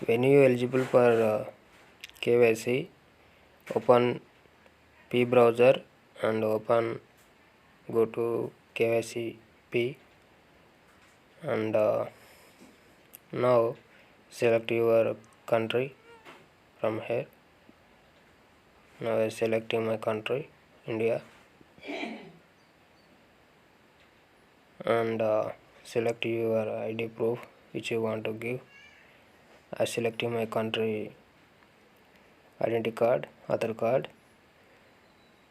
When you eligible for KYC, open P browser and go to KYC P, and now select your country from here. Now I am selecting my country, India, and select your ID proof which you want to give. I selecting my country identity card, Aadhaar card.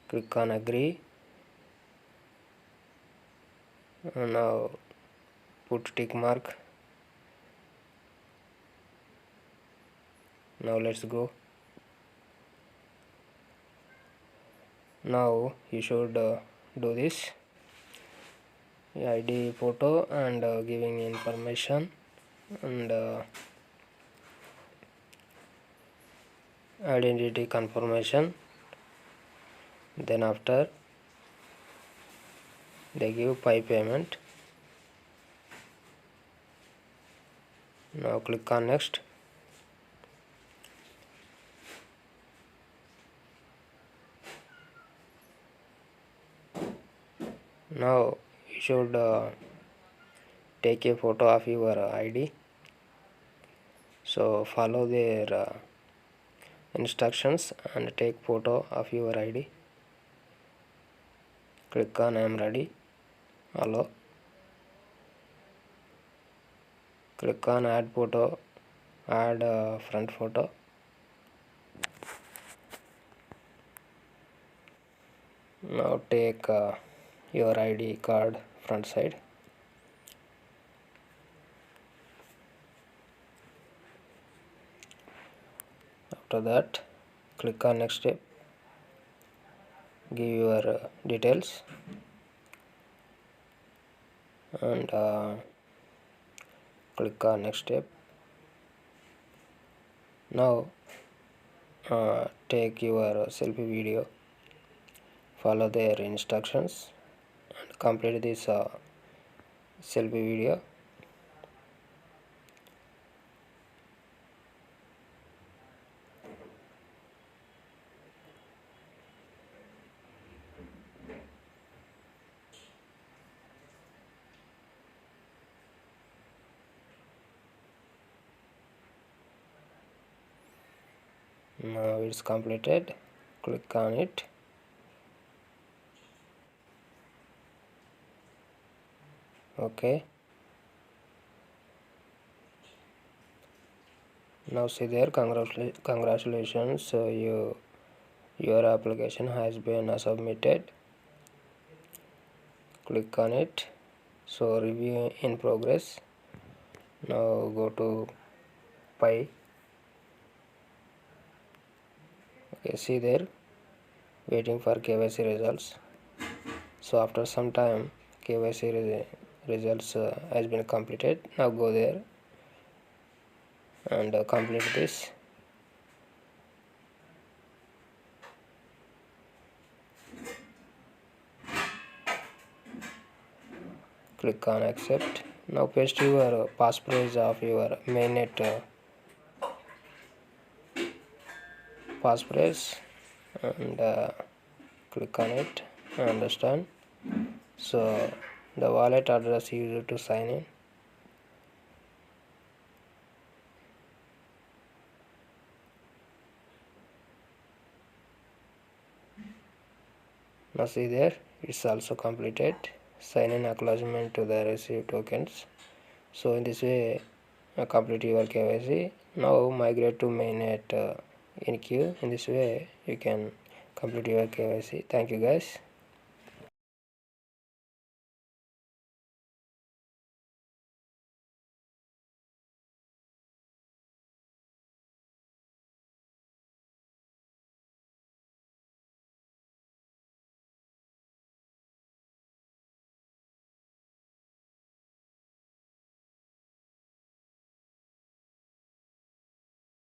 Click on agree, and now put tick mark. Now let's go. Now you should do this ID photo and giving information and identity confirmation. Then after they give pay payment. Now click on next. Now you should take a photo of your ID. So follow their instructions and take photo of your ID. Click on I am ready. Allow. Click on add photo, add front photo. Now take your ID card front side. After that, click on next step. Give your details and click on next step. Now take your selfie video. Follow their instructions and complete this selfie video. Now it's completed. Click on it. Okay. Now see there, congratulations, your application has been submitted. Click on it. So review in progress. Now go to Pi. Okay, see there, waiting for KYC results. So after some time KYC results has been completed. Now go there and complete this. Click on accept. Now paste your passphrase of your mainnet passphrase and click on it. Understand. So the wallet address used to sign in. Now see there, it's also completed. Sign in acknowledgement to the received tokens. So in this way complete your KYC. Now migrate to mainnet in queue. In this way you can complete your KYC. Thank you guys.